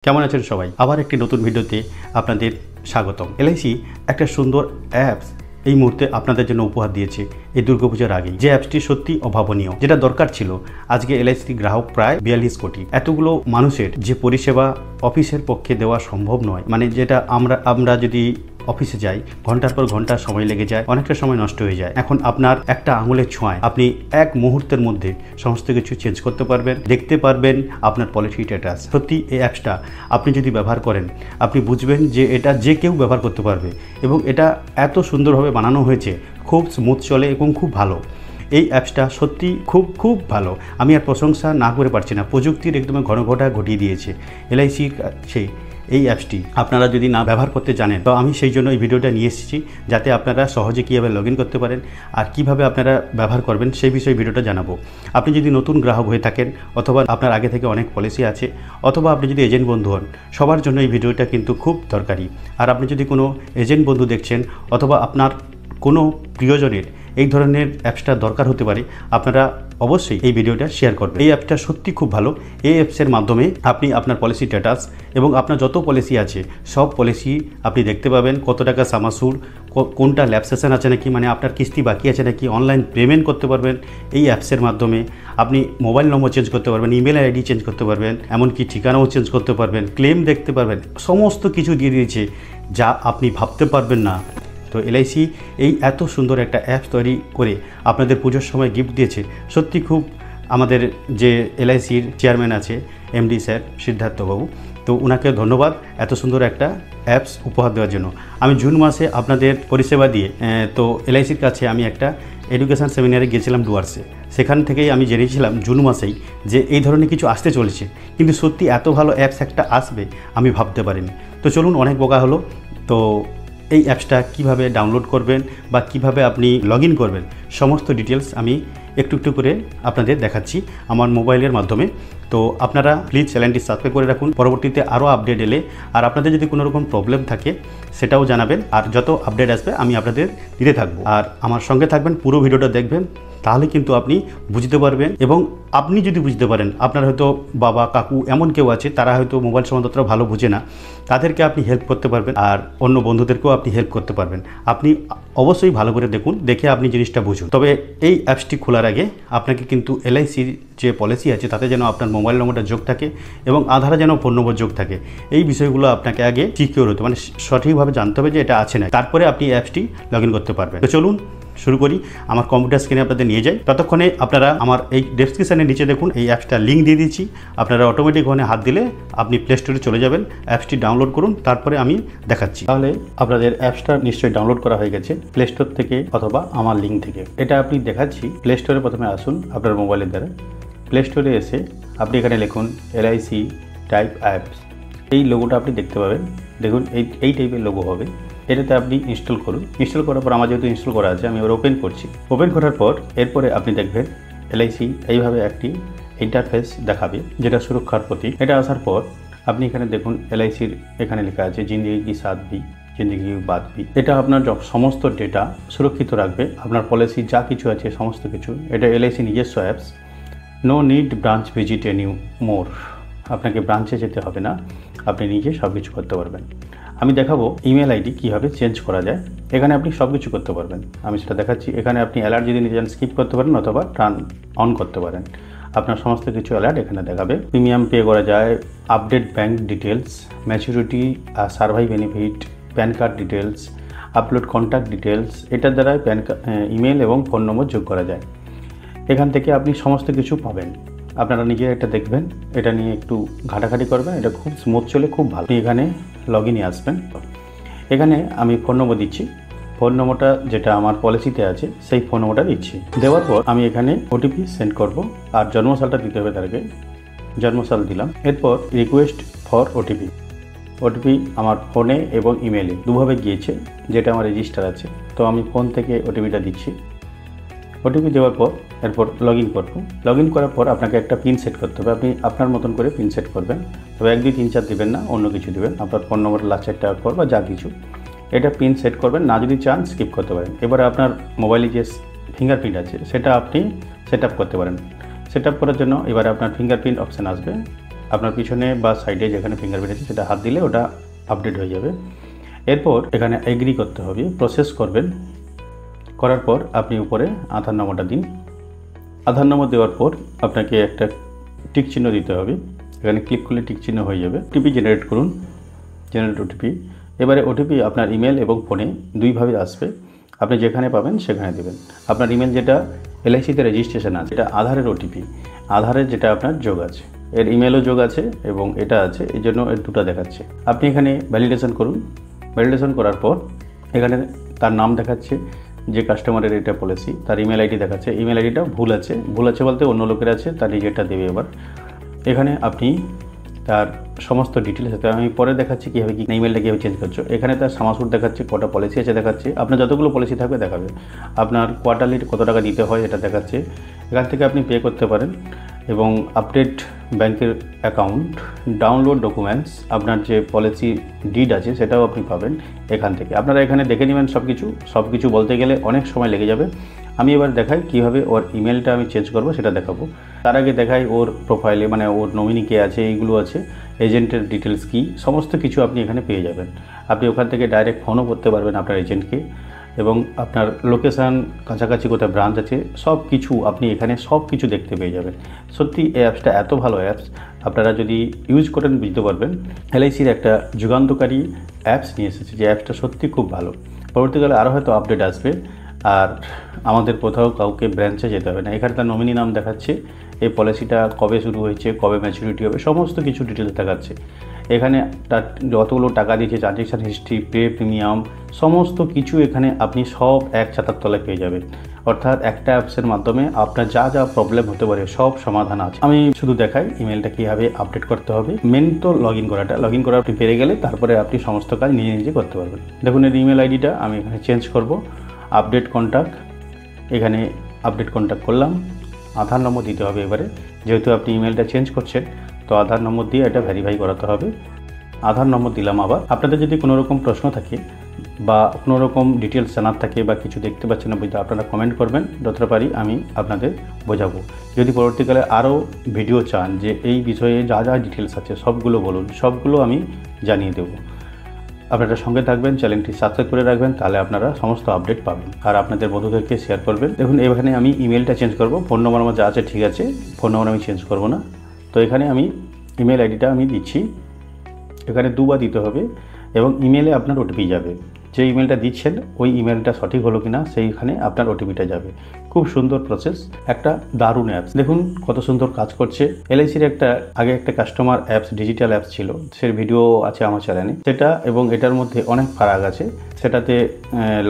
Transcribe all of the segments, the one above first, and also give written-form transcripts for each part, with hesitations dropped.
কেমন আছেন সবাই? আবার একটি নতুন ভিডিওতে আপনাদের স্বাগতম। এলআইসি একটা সুন্দর অ্যাপস এই মুহূর্তে আপনাদের জন্য উপহার দিয়েছে এই দুর্গাপূজার আগে। যে অ্যাপসটি সত্যি অভাবনীয়, যেটা দরকার ছিল। আজকে এলআইসি গ্রাহক প্রায় 42 কোটি। এতগুলো মানুষের যে পরিষেবা অফিসের পক্ষে দেওয়া সম্ভব নয়, মানে যেটা আমরা যদি অফিসে যাই ঘন্টার পর ঘন্টা সময় লেগে যায়, অনেকটা সময় নষ্ট হয়ে যায়। এখন আপনার একটা আঙুলের ছোঁয়ায় আপনি এক মুহূর্তের মধ্যে সমস্ত কিছু চেঞ্জ করতে পারবেন, দেখতে পারবেন আপনার পলিসি স্ট্যাটাস। সত্যি এই অ্যাপসটা আপনি যদি ব্যবহার করেন আপনি বুঝবেন যে এটা যে কেউ ব্যবহার করতে পারবে এবং এটা এত সুন্দরভাবে বানানো হয়েছে, খুব স্মুথ চলে এবং খুব ভালো। এই অ্যাপসটা সত্যি খুব ভালো। আমি আর প্রশংসা না করে পারছি না। প্রযুক্তির একদম ঘনঘটা ঘটিয়ে দিয়েছে এলআইসির সেই এই অ্যাপসটি। আপনারা যদি না ব্যবহার করতে জানেন তো আমি সেই জন্য এই ভিডিওটা নিয়ে এসেছি, যাতে আপনারা সহজে কীভাবে লগ ইন করতে পারেন আর কীভাবে আপনারা ব্যবহার করবেন সেই বিষয়ে ভিডিওটা জানাবো। আপনি যদি নতুন গ্রাহক হয়ে থাকেন, অথবা আপনার আগে থেকে অনেক পলিসি আছে, অথবা আপনি যদি এজেন্ট বন্ধু হন, সবার জন্য এই ভিডিওটা কিন্তু খুব দরকারি। আর আপনি যদি কোনো এজেন্ট বন্ধু দেখছেন, অথবা আপনার কোনো প্রিয়জনের এই ধরনের অ্যাপসটা দরকার হতে পারে, আপনারা অবশ্যই এই ভিডিওটা শেয়ার করবেন। এই অ্যাপটা সত্যি খুব ভালো। এই অ্যাপসের মাধ্যমে আপনি আপনার পলিসি স্ট্যাটাস এবং আপনার যত পলিসি আছে সব পলিসি আপনি দেখতে পাবেন। কত টাকা সামাসুর, কোনটা ল্যাপসেশন আছে নাকি, মানে আপনার কিস্তি বাকি আছে নাকি, অনলাইন পেমেন্ট করতে পারবেন এই অ্যাপসের মাধ্যমে। আপনি মোবাইল নম্বর চেঞ্জ করতে পারবেন, ইমেল আইডি চেঞ্জ করতে পারবেন, এমনকি ঠিকানাও চেঞ্জ করতে পারবেন, ক্লেম দেখতে পারবেন। সমস্ত কিছু দিয়ে দিয়েছে যা আপনি ভাবতে পারবেন না। তো এলআইসি এই এত সুন্দর একটা অ্যাপস তৈরি করে আপনাদের পুজোর সময় গিফট দিয়েছে। সত্যি খুব আমাদের যে এলআইসির চেয়ারম্যান আছে এমডি স্যার সিদ্ধার্থবাবু, তো ওনাকে ধন্যবাদ এত সুন্দর একটা অ্যাপস উপহার দেওয়ার জন্য। আমি জুন মাসে আপনাদের পরিষেবা দিয়ে তো এলআইসির কাছে আমি একটা এডুকেশান সেমিনারে গিয়েছিলাম ডুয়ার্সে। সেখান থেকেই আমি জেনেছিলাম জুন মাসেই যে এই ধরনের কিছু আসতে চলেছে, কিন্তু সত্যি এত ভালো অ্যাপস একটা আসবে আমি ভাবতে পারিনি। তো চলুন, অনেক বকা হলো। তো এই অ্যাপসটা কিভাবে ডাউনলোড করবেন বা কিভাবে আপনি লগ ইন করবেন সমস্ত ডিটেলস আমি একটু করে আপনাদের দেখাচ্ছি আমার মোবাইলের মাধ্যমে। তো আপনারা প্লিজ চ্যানেলটি সাবস্ক্রাইব করে রাখুন, পরবর্তীতে আরও আপডেট এলে। আর আপনাদের যদি কোনো রকম প্রবলেম থাকে সেটাও জানাবেন, আর যত আপডেট আসবে আমি আপনাদের দিতে থাকবো। আর আমার সঙ্গে থাকবেন, পুরো ভিডিওটা দেখবেন, তাহলে কিন্তু আপনি বুঝতে পারবেন। এবং আপনি যদি বুঝতে পারেন, আপনার হয়তো বাবা কাকু এমন কেউ আছে তারা হয়তো মোবাইল সম্বন্ধে অতটা ভালো বুঝে না, তাদেরকে আপনি হেল্প করতে পারবেন, আর অন্য বন্ধুদেরকেও আপনি হেল্প করতে পারবেন। আপনি অবশ্যই ভালো করে দেখুন, দেখে আপনি জিনিসটা বুঝুন। তবে এই অ্যাপসটি খোলার আগে আপনাকে কিন্তু এলআইসির যে পলিসি আছে তাতে যেন আপনার মোবাইল নম্বরটা যোগ থাকে এবং আধারে যেন ফোন নম্বর যোগ থাকে, এই বিষয়গুলো আপনাকে আগে সিকিউর হতে, মানে সঠিকভাবে জানতে হবে যে এটা আছে না, তারপরে আপনি অ্যাপসটি লগ ইন করতে পারবেন। তো চলুন শুরু করি। আমার কম্পিউটার স্ক্রিনে আপনাদের নিয়ে যাই। ততক্ষণে আপনারা আমার এই ডেসক্রিপশানের নিচে দেখুন এই অ্যাপসটার লিঙ্ক দিয়ে দিচ্ছি। আপনারা অটোমেটিক ওখানে হাত দিলে আপনি প্লে স্টোরে চলে যাবেন, অ্যাপসটি ডাউনলোড করুন, তারপরে আমি দেখাচ্ছি। তাহলে আপনাদের অ্যাপসটা নিশ্চয়ই ডাউনলোড করা হয়ে গেছে প্লে স্টোর থেকে অথবা আমার লিঙ্ক থেকে। এটা আপনি দেখাচ্ছি। প্লে স্টোরে প্রথমে আসুন আপনার মোবাইলের দ্বারা। প্লে স্টোরে এসে আপনি এখানে লিখুন এলআইসি টাইপ অ্যাপস। এই লোগোটা আপনি দেখতে পাবেন। দেখুন এই টাইপের লোগো হবে। এটাতে আপনি ইনস্টল করুন। ইনস্টল করার পর আমার যেহেতু ইনস্টল করা আছে আমি এবার ওপেন করছি। ওপেন করার পর এরপরে আপনি দেখবেন এলআইসি এইভাবে একটি ইন্টারফেস দেখাবে, যেটা সুরক্ষার প্রতীক। এটা আসার পর আপনি এখানে দেখুন এলআইসির এখানে লেখা আছে জিন্দেগি কি সাথ ভি জিন্দেগি কি বাদ ভি। এটা আপনার সমস্ত ডেটা সুরক্ষিত রাখবে, আপনার পলিসি যা কিছু আছে সমস্ত কিছু। এটা এলআইসি নিজস্ব apps. No need branch visit any more. আপনাকে ব্রাঞ্চে যেতে হবে না, আপনি নিজে সব কিছু করতে পারবেন। আমি দেখাবো ইমেল আইডি কীভাবে চেঞ্জ করা যায়। এখানে আপনি সব কিছু করতে পারবেন, আমি সেটা দেখাচ্ছি। এখানে আপনি অ্যালার্ট যদি নিজে স্কিপ করতে পারেন অথবা টার্ন অন করতে পারেন। আপনার সমস্ত কিছু অ্যালার্ট এখানে দেখাবে। প্রিমিয়াম পে করা যায়, update bank details, maturity, survival benefit, pan card details, upload contact details. এটার দ্বারাই ইমেল এবং ফোন নম্বর যোগ করা যায়। এখান থেকে আপনি সমস্ত কিছু পাবেন। আপনারা নিজে এটা দেখবেন, এটা নিয়ে একটু ঘাটাঘাটি করবেন। এটা খুব স্মুথ চলে, খুব ভালো। এখানে লগ ইনে আসবেন। এখানে আমি ফোন নম্বর দিচ্ছি। ফোন নম্বরটা যেটা আমার পলিসিতে আছে সেই ফোন নম্বরটা দিচ্ছি। দেওয়ার পর আমি এখানে ওটিপি সেন্ড করব, আর জন্মসালটা দিতে হবে তাদেরকে। জন্মসাল দিলাম। এরপর রিকোয়েস্ট ফর ওটিপি। ওটিপি আমার ফোনে এবং ইমেলে দুভাবে গিয়েছে, যেটা আমার রেজিস্টার আছে। তো আমি ফোন থেকে ওটিপিটা দিচ্ছি। ওটিপি দেওয়ার পর এরপর লগ ইন করব। লগ ইন করার পর আপনাকে একটা পিন সেট করতে হবে। আপনি আপনার মতন করে পিন সেট করবেন, তবে 1 2 3 4 দেবেন না, অন্য কিছু দেবেন, আপনার ফোন নম্বর লাস্ট একটা পর বা যা কিছু। এটা পিন সেট করবেন, না যদি চান স্কিপ করতে পারেন। এবারে আপনার মোবাইলে যে ফিঙ্গারপ্রিন্ট আছে সেটা আপনি সেট আপ করতে পারেন। সেট আপ করার জন্য এবারে আপনার ফিঙ্গারপ্রিন্ট অপশান আসবে। আপনার পিছনে বা সাইডে যেখানে ফিঙ্গারপ্রিন্ট আছে সেটা হাত দিলে ওটা আপডেট হয়ে যাবে। এরপর এখানে এগ্রি করতে হবে, প্রসেস করবেন। করার পর আপনি উপরে আধার নম্বরটা দিন। আধার নম্বর দেওয়ার পর আপনাকে একটা টিক চিহ্ন দিতে হবে। এখানে ক্লিক করলে টিক চিহ্ন হয়ে যাবে। ওটিপি জেনারেট করুন, জেনারেট ওটিপি। এবারে ওটিপি আপনার ইমেল এবং ফোনে দুইভাবে আসবে, আপনি যেখানে পাবেন সেখানে দেবেন। আপনার ইমেল যেটা এলআইসিতে রেজিস্ট্রেশন আছে এটা আধারের ওটিপি, আধারের যেটা আপনার যোগ আছে, এর ইমেলও যোগ আছে এবং এটা আছে, এই জন্য এর দুটো দেখাচ্ছে। আপনি এখানে ভ্যালিডেশন করুন। ভ্যালিডেশন করার পর এখানে তার নাম দেখাচ্ছে, যে কাস্টমারের এটা পলিসি তার ইমেল আইডি দেখাচ্ছে। ইমেল আইডিটা ভুল আছে বলতে অন্য লোকের আছে, তার নিজেরটা দেবে। এবার এখানে আপনি তার সমস্ত ডিটেলস আছে, আমি পরে দেখাচ্ছি কীভাবে কি ইমেলটা কীভাবে চেঞ্জ করছো। এখানে তার সামাসুর দেখাচ্ছে, কটা পলিসি আছে দেখাচ্ছে, আপনার যতগুলো পলিসি থাকবে দেখাবে। আপনার কোয়ার্টারলির কত টাকা দিতে হয় এটা দেখাচ্ছে। এখান থেকে আপনি পে করতে পারেন এবং আপডেট ব্যাংকের অ্যাকাউন্ট, ডাউনলোড ডকুমেন্টস, আপনার যে পলিসি ডিড আছে সেটাও আপনি পাবেন এখান থেকে। আপনারা এখানে দেখে নেবেন সব কিছু বলতে গেলে অনেক সময় লেগে যাবে। আমি এবার দেখাই কীভাবে ওর ইমেলটা আমি চেঞ্জ করব সেটা দেখাবো। তার আগে দেখাই ওর প্রোফাইলে মানে ওর নমিনি কে আছে, এইগুলো আছে, এজেন্টের ডিটেলস কী, সমস্ত কিছু আপনি এখানে পেয়ে যাবেন। আপনি ওখান থেকে ডাইরেক্ট ফোনও করতে পারবেন আপনার এজেন্টকে এবং আপনার লোকেশান, কাছাকাছি কোথায় ব্রাঞ্চ আছে, সব কিছু আপনি এখানে সব কিছু দেখতে পেয়ে যাবেন। সত্যি এই অ্যাপসটা এত ভালো অ্যাপস, আপনারা যদি ইউজ করেন বুঝতে পারবেন। এলআইসির একটা যুগান্তকারী অ্যাপস নিয়ে এসেছে, যে অ্যাপসটা সত্যি খুব ভালো। পরবর্তীকালে আরও হয়তো আপডেট আসবে, আর আমাদের কোথাও কাউকে ব্রাঞ্চে যেতে হবে না। এখানে তার নমিনি নাম দেখাচ্ছে, এই পলিসিটা কবে শুরু হয়েছে, কবে ম্যাচুরিটি হবে, সমস্ত কিছু ডিটেলস দেখাচ্ছে। এখানে তার যতগুলো টাকা দিয়েছে, ট্রানজেকশান হিস্ট্রি, পে প্রিমিয়াম, সমস্ত কিছু এখানে আপনি সব এক ছাতার তলায় পেয়ে যাবেন। অর্থাৎ একটা অ্যাপসের মাধ্যমে আপনার যা যা প্রবলেম হতে পারে সব সমাধান আছে। আমি শুধু দেখাই ইমেলটা কীভাবে আপডেট করতে হবে। মেন তো লগ ইন করা আপনি পেরে গেলে তারপরে আপনি সমস্ত কাজ নিজে নিজে করতে পারবেন। দেখুন এর ইমেল আইডিটা আমি এখানে চেঞ্জ করব। আপডেট কন্ট্যাক্ট, এখানে আপডেট কন্ট্যাক্ট করলাম। আধার নম্বর দিতে হবে এবারে, যেহেতু আপনি ইমেলটা চেঞ্জ করছেন তো আধার নম্বর দিয়ে এটা ভেরিফাই করাতে হবে। আধার নম্বর দিলাম। আবার আপনাদের যদি কোনো রকম প্রশ্ন থাকে বা কোনো রকম ডিটেলস জানার থাকে বা কিছু দেখতে পাচ্ছেন না বুঝতে, আপনারা কমেন্ট করবেন, যতটা পারি আমি আপনাদের বোঝাবো। যদি পরবর্তীকালে আরও ভিডিও চান যে এই বিষয়ে যা যা ডিটেলস আছে সবগুলো বলুন, সবগুলো আমি জানিয়ে দেবো। আপনারা সঙ্গে থাকবেন, চ্যানেলটি সাবস্ক্রাইব করে রাখবেন, তাহলে আপনারা সমস্ত আপডেট পাবেন আর আপনাদের বন্ধুদেরকে শেয়ার করবেন। দেখুন এখানে আমি ইমেলটা চেঞ্জ করব, ফোন নম্বর আমার যা আছে ঠিক আছে, ফোন নম্বর আমি চেঞ্জ করব না। তো এখানে আমি ইমেল আইডিটা আমি দিচ্ছি, এখানে দুবার দিতে হবে এবং ইমেলে আপনার ওটিপি যাবে। যে ইমেলটা দিচ্ছেন ওই ইমেলটা সঠিক হলো কিনা সেইখানে আপনার ওটিপিটা যাবে। খুব সুন্দর প্রসেস, একটা দারুণ অ্যাপস। দেখুন কত সুন্দর কাজ করছে। এলআইসির আগে একটা কাস্টমার অ্যাপস, ডিজিটাল অ্যাপস ছিল, সে ভিডিও আছে আমার চ্যানেলে। সেটা এবং এটার মধ্যে অনেক ফারাক আছে। সেটাতে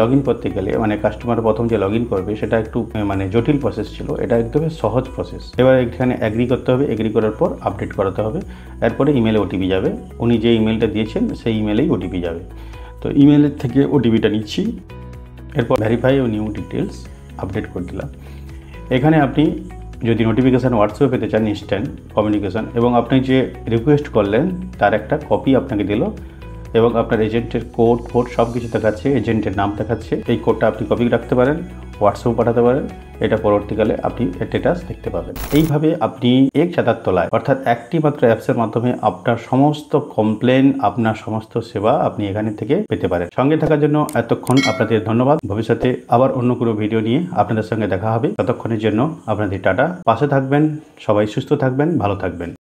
লগ ইন করতে গেলে মানে কাস্টমার প্রথম যে লগ ইন করবে সেটা একটু মানে জটিল প্রসেস ছিল, এটা একদমই সহজ প্রসেস। এবার এখানে অ্যাগ্রি করতে হবে, এগ্রি করার পর আপডেট করাতে হবে। এরপরে ইমেলে ওটিপি যাবে, উনি যে ইমেলটা দিয়েছেন সেই ইমেলেই ওটিপি যাবে। তো ইমেলের থেকে ওটিপিটা নিচ্ছি, এরপর ভেরিফাই ও নিউ ডিটেলস আপডেট করে দিলাম। এখানে আপনি যদি নোটিফিকেশান হোয়াটসঅ্যাপে পেতে চান, ইনস্ট্যান্ট কমিউনিকেশান, এবং আপনি যে রিকোয়েস্ট করলেন তার একটা কপি আপনাকে দিল এবং আপনার এজেন্টের কোড সব কিছু দেখাচ্ছে, এজেন্টের নাম দেখাচ্ছে। এই কোডটা আপনি কপি রাখতে পারেন, হোয়াটসঅ্যাপে পাঠাতে পারেন, এটা পরবর্তীকালে আপনি স্ট্যাটাস দেখতে পাবেন। এইভাবে আপনি এক ছাতার তলায় অর্থাৎ একটি মাত্র অ্যাপসের মাধ্যমে আপনার সমস্ত কমপ্লেন, আপনার সমস্ত সেবা আপনি এখানে থেকে পেতে পারেন। সঙ্গে থাকার জন্য এতক্ষণ আপনাদের ধন্যবাদ। ভবিষ্যতে আবার অন্য কোনো ভিডিও নিয়ে আপনাদের সঙ্গে দেখা হবে। ততক্ষণের জন্য আপনাদের টাটা। পাশে থাকবেন, সবাই সুস্থ থাকবেন, ভালো থাকবেন।